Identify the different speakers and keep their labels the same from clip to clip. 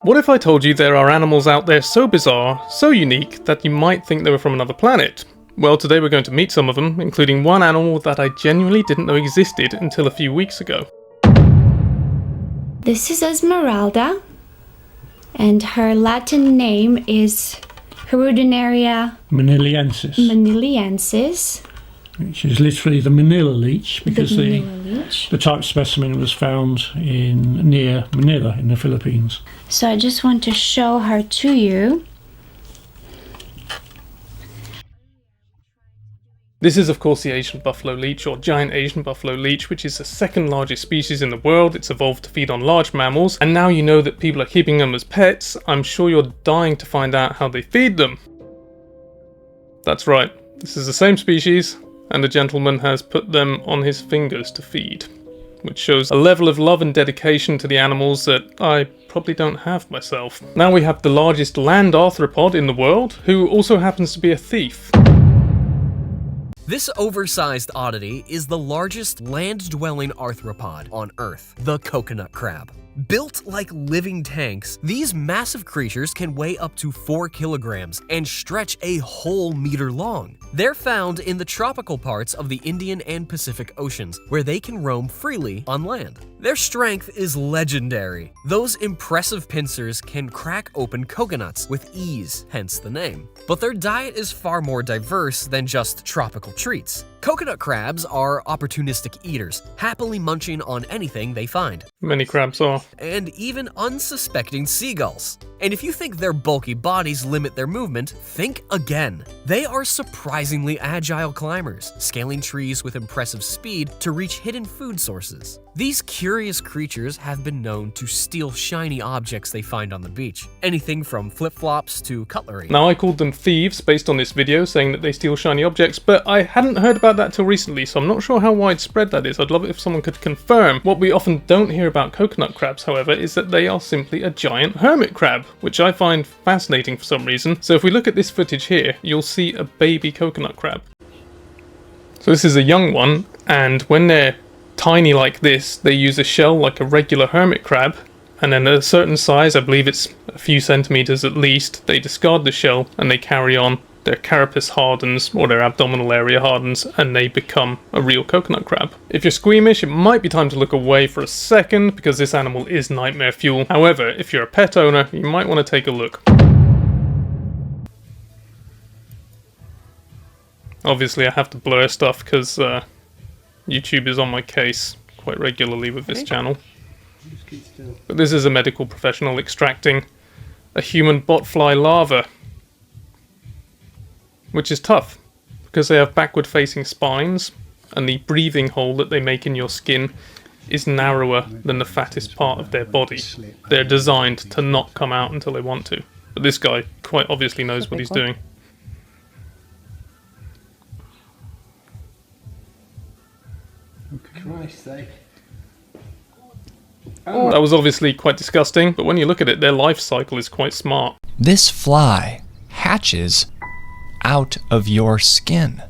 Speaker 1: What if I told you there are animals out there so bizarre, so unique, that you might think they were from another planet? Well, today we're going to meet some of them, including one animal that I genuinely didn't know existed until a few weeks ago.
Speaker 2: This is Esmeralda, and her Latin name is Hypoderma maniliensis.
Speaker 3: Which is literally the Manila leech, because
Speaker 2: the
Speaker 3: type specimen was found near Manila in the Philippines.
Speaker 2: So I just want to show her to you.
Speaker 1: This is of course the Asian buffalo leech, or giant Asian buffalo leech, which is the second largest species in the world. It's evolved to feed on large mammals, and now you know that people are keeping them as pets, I'm sure you're dying to find out how they feed them. That's right, this is the same species, and the gentleman has put them on his fingers to feed, which shows a level of love and dedication to the animals that I probably don't have myself. Now we have the largest land arthropod in the world, who also happens to be a thief.
Speaker 4: This oversized oddity is the largest land-dwelling arthropod on Earth, the coconut crab. Built like living tanks, these massive creatures can weigh up to 4 kilograms and stretch a whole meter long. They're found in the tropical parts of the Indian and Pacific Oceans, where they can roam freely on land. Their strength is legendary. Those impressive pincers can crack open coconuts with ease, hence the name. But their diet is far more diverse than just tropical treats. Coconut crabs are opportunistic eaters, happily munching on anything they find.
Speaker 1: Many crabs are.
Speaker 4: And even unsuspecting seagulls. And if you think their bulky bodies limit their movement, think again. They are surprisingly agile climbers, scaling trees with impressive speed to reach hidden food sources. These curious creatures have been known to steal shiny objects they find on the beach. Anything from flip-flops to cutlery.
Speaker 1: Now I called them thieves based on this video saying that they steal shiny objects, but I hadn't heard about that till recently, so I'm not sure how widespread that is. I'd love it if someone could confirm. What we often don't hear about coconut crabs, however, is that they are simply a giant hermit crab, which I find fascinating for some reason. So if we look at this footage here, you'll see a baby coconut crab. So this is a young one, and when they're tiny like this, they use a shell like a regular hermit crab, and then at a certain size, I believe it's a few centimeters at least, they discard the shell and they carry on. Their carapace hardens, or their abdominal area hardens, and they become a real coconut crab. If you're squeamish, it might be time to look away for a second, because this animal is nightmare fuel. However, if you're a pet owner, you might want to take a look. Obviously I have to blur stuff because YouTube is on my case quite regularly with this channel. But this is a medical professional extracting a human botfly larva, which is tough because they have backward facing spines and the breathing hole that they make in your skin is narrower than the fattest part of their body. They're designed to not come out until they want to. But this guy quite obviously knows what he's doing.
Speaker 5: Christ sake.
Speaker 1: That was obviously quite disgusting, but when you look at it, their life cycle is quite smart.
Speaker 6: This fly hatches out of your skin.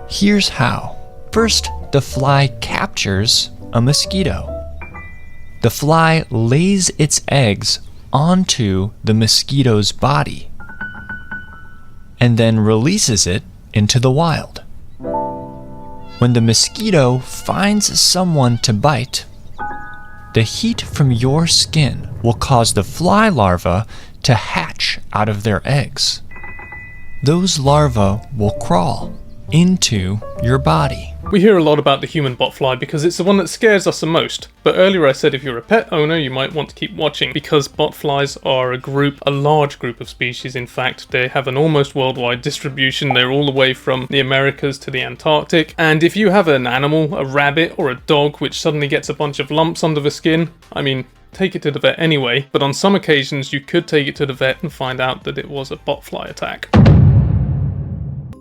Speaker 6: Here's how. First, the fly captures a mosquito. The fly lays its eggs onto the mosquito's body and then releases it into the wild. When the mosquito finds someone to bite, the heat from your skin will cause the fly larvae to hatch out of their eggs. Those larvae will crawl into your body.
Speaker 1: We hear a lot about the human botfly because it's the one that scares us the most. But earlier I said if you're a pet owner, you might want to keep watching because botflies are a large group of species in fact. They have an almost worldwide distribution. They're all the way from the Americas to the Antarctic. And if you have an animal, a rabbit or a dog, which suddenly gets a bunch of lumps under the skin, I mean, take it to the vet anyway. But on some occasions you could take it to the vet and find out that it was a botfly attack.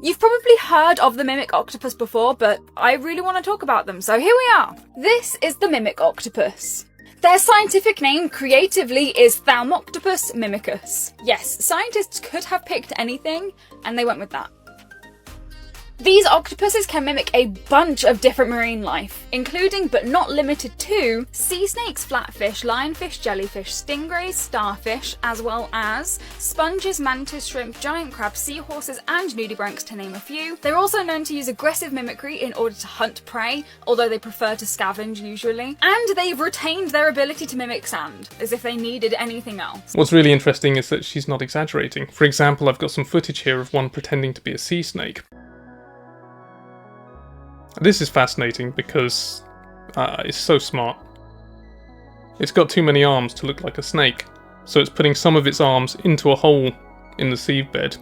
Speaker 7: You've probably heard of the mimic octopus before, but I really want to talk about them, so here we are. This is the mimic octopus. Their scientific name creatively is Thaumoctopus mimicus. Yes, scientists could have picked anything, and they went with that. These octopuses can mimic a bunch of different marine life, including but not limited to sea snakes, flatfish, lionfish, jellyfish, stingrays, starfish, as well as sponges, mantis, shrimp, giant crabs, seahorses, and nudibranchs, to name a few. They're also known to use aggressive mimicry in order to hunt prey, although they prefer to scavenge usually. And they've retained their ability to mimic sand, as if they needed anything else.
Speaker 1: What's really interesting is that she's not exaggerating. For example, I've got some footage here of one pretending to be a sea snake. This is fascinating because it's so smart. It's got too many arms to look like a snake, so it's putting some of its arms into a hole in the seabed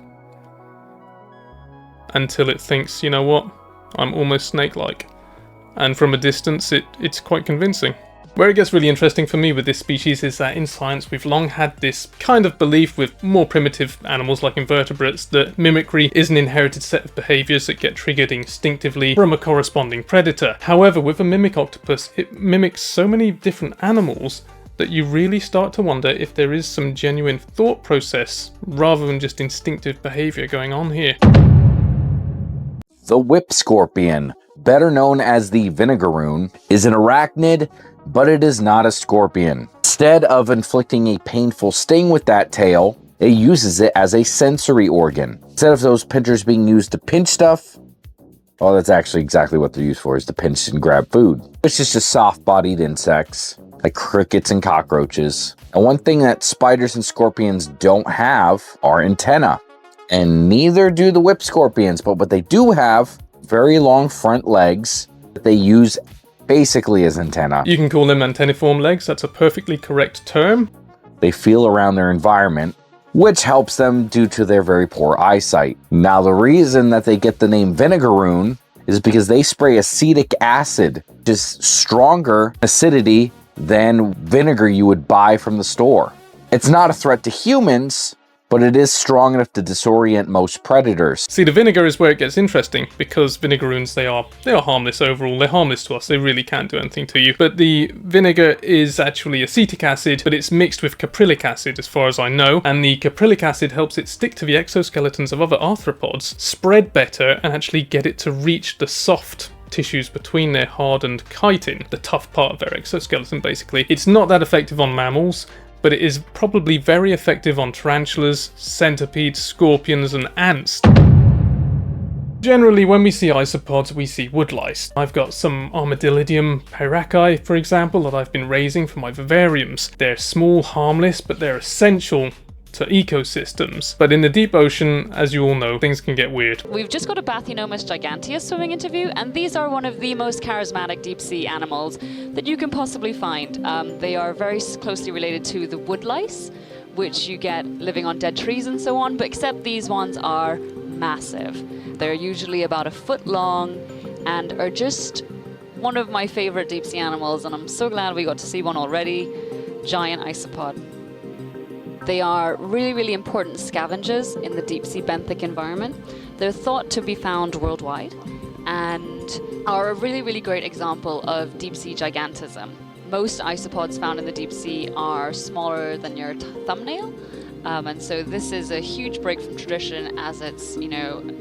Speaker 1: until it thinks, you know what, I'm almost snake-like. And from a distance, it's quite convincing. Where it gets really interesting for me with this species is that in science we've long had this kind of belief with more primitive animals like invertebrates that mimicry is an inherited set of behaviours that get triggered instinctively from a corresponding predator. However, with a mimic octopus, it mimics so many different animals that you really start to wonder if there is some genuine thought process rather than just instinctive behaviour going on here.
Speaker 5: The whip scorpion, better known as the Vinegaroon, is an arachnid, but it is not a scorpion. Instead of inflicting a painful sting with that tail, it uses it as a sensory organ. Instead of those pinchers being used to pinch stuff, well, that's actually exactly what they're used for, is to pinch and grab food. It's just soft-bodied insects, like crickets and cockroaches. And one thing that spiders and scorpions don't have are antennae. And neither do the whip scorpions, but what they do have, very long front legs that they use basically as antennae.
Speaker 1: You can call them antenniform legs, that's a perfectly correct term.
Speaker 5: They feel around their environment, which helps them due to their very poor eyesight. Now, the reason that they get the name Vinegaroon is because they spray acetic acid, which is stronger acidity than vinegar you would buy from the store. It's not a threat to humans, but it is strong enough to disorient most predators.
Speaker 1: See, the vinegar is where it gets interesting, because Vinegaroons, they are harmless overall. They're harmless to us, they really can't do anything to you. But the vinegar is actually acetic acid, but it's mixed with caprylic acid as far as I know, and the caprylic acid helps it stick to the exoskeletons of other arthropods, spread better, and actually get it to reach the soft tissues between their hardened chitin, the tough part of their exoskeleton basically. It's not that effective on mammals, but it is probably very effective on tarantulas, centipedes, scorpions, and ants. Generally, when we see isopods, we see woodlice. I've got some Armadillidium pyraci, for example, that I've been raising for my vivariums. They're small, harmless, but they're essential to ecosystems. But in the deep ocean, as you all know, things can get weird.
Speaker 8: We've just got a Bathynomus giganteus swimming interview, and these are one of the most charismatic deep sea animals that you can possibly find. They are very closely related to the woodlice, which you get living on dead trees and so on, but except these ones are massive. They're usually about 1 foot long and are just one of my favorite deep sea animals, and I'm so glad we got to see one already. Giant isopod. They are really, really important scavengers in the deep sea benthic environment. They're thought to be found worldwide and are a really, really great example of deep sea gigantism. Most isopods found in the deep sea are smaller than your thumbnail. And so this is a huge break from tradition, as it's,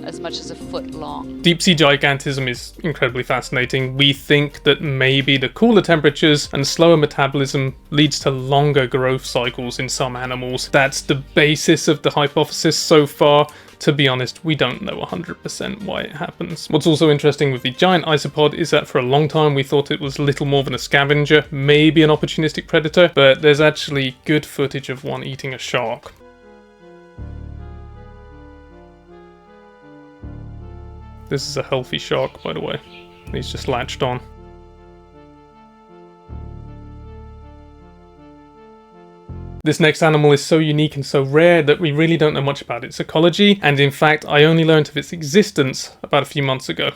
Speaker 8: as much as 1 foot long.
Speaker 1: Deep sea gigantism is incredibly fascinating. We think that maybe the cooler temperatures and slower metabolism leads to longer growth cycles in some animals. That's the basis of the hypothesis so far. To be honest, we don't know 100% why it happens. What's also interesting with the giant isopod is that for a long time we thought it was little more than a scavenger, maybe an opportunistic predator, but there's actually good footage of one eating a shark. This is a healthy shark, by the way. He's just latched on. This next animal is so unique and so rare that we really don't know much about its ecology, and in fact I only learned of its existence about a few months ago.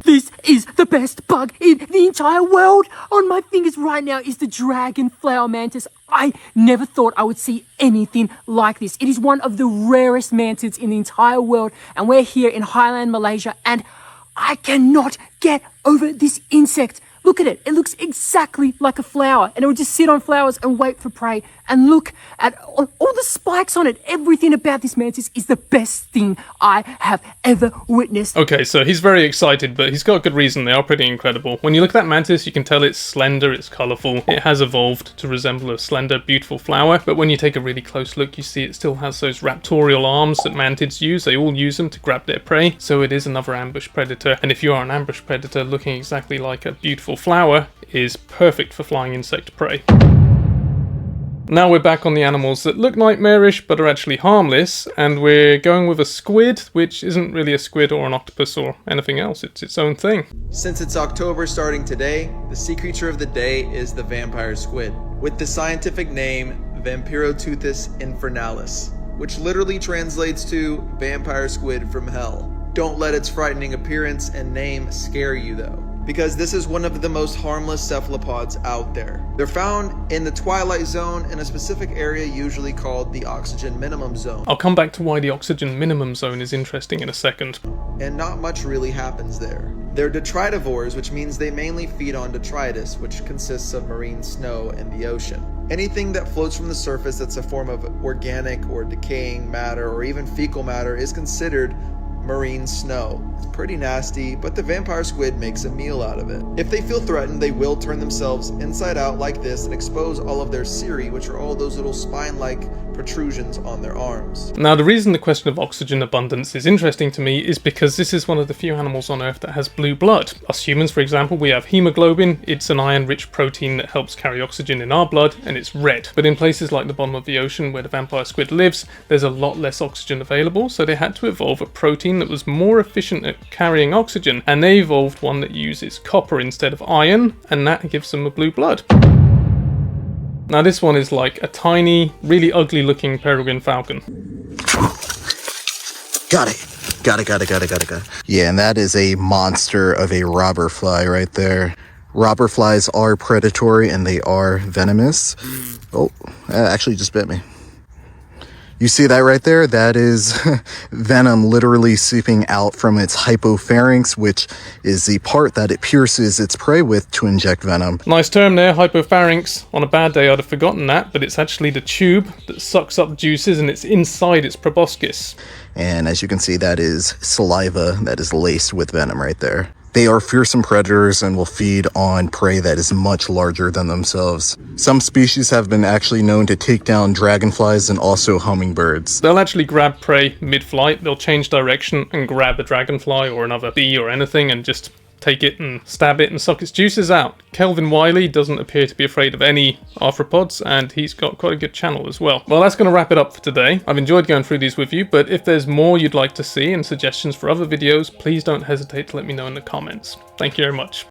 Speaker 9: This is the best bug in the entire world. On my fingers right now is the dragon flower mantis. I never thought I would see anything like this. It is one of the rarest mantids in the entire world, and we're here in Highland, Malaysia, and I cannot get over this insect. Look at it. It looks exactly like a flower, and it would just sit on flowers and wait for prey. And look at all the spikes on it. Everything about this mantis is the best thing I have ever witnessed.
Speaker 1: Okay, so he's very excited, but he's got good reason. They are pretty incredible. When you look at that mantis, you can tell it's slender, it's colourful. It has evolved to resemble a slender, beautiful flower. But when you take a really close look, you see it still has those raptorial arms that mantids use. They all use them to grab their prey. So it is another ambush predator. And if you are an ambush predator, looking exactly like a beautiful flower is perfect for flying insect prey. Now we're back on the animals that look nightmarish but are actually harmless, and we're going with a squid, which isn't really a squid or an octopus or anything else. It's its own thing.
Speaker 10: Since it's October starting today, the sea creature of the day is the vampire squid, with the scientific name Vampiroteuthis infernalis, which literally translates to vampire squid from hell. Don't let its frightening appearance and name scare you though, because this is one of the most harmless cephalopods out there. They're found in the twilight zone in a specific area usually called the oxygen minimum zone.
Speaker 1: I'll come back to why the oxygen minimum zone is interesting in a second.
Speaker 10: And not much really happens there. They're detritivores, which means they mainly feed on detritus, which consists of marine snow in the ocean. Anything that floats from the surface that's a form of organic or decaying matter or even fecal matter is considered marine snow. It's pretty nasty, but the vampire squid makes a meal out of it. If they feel threatened, they will turn themselves inside out like this and expose all of their cirri, which are all those little spine-like protrusions on their arms.
Speaker 1: Now, the reason the question of oxygen abundance is interesting to me is because this is one of the few animals on Earth that has blue blood. Us humans, for example, we have hemoglobin. It's an iron-rich protein that helps carry oxygen in our blood, and it's red. But in places like the bottom of the ocean where the vampire squid lives, there's a lot less oxygen available, so they had to evolve a protein that was more efficient at carrying oxygen, and they evolved one that uses copper instead of iron, and that gives them a blue blood. Now this one is like a tiny, really ugly looking peregrine falcon.
Speaker 11: Got it. Yeah, and that is a monster of a robber fly right there. Robber flies are predatory and they are venomous. Oh, that actually just bit me. You see that right there? That is venom literally seeping out from its hypopharynx, which is the part that it pierces its prey with to inject venom.
Speaker 1: Nice term there, hypopharynx. On a bad day I'd have forgotten that, but it's actually the tube that sucks up juices and it's inside its proboscis.
Speaker 11: And as you can see, that is saliva that is laced with venom right there. They are fearsome predators and will feed on prey that is much larger than themselves. Some species have been actually known to take down dragonflies and also hummingbirds.
Speaker 1: They'll actually grab prey mid-flight, they'll change direction and grab a dragonfly or another bee or anything and just take it and stab it and suck its juices out. Kelvin Wiley doesn't appear to be afraid of any arthropods, and he's got quite a good channel as well. Well, that's going to wrap it up for today. I've enjoyed going through these with you, but if there's more you'd like to see and suggestions for other videos, please don't hesitate to let me know in the comments. Thank you very much.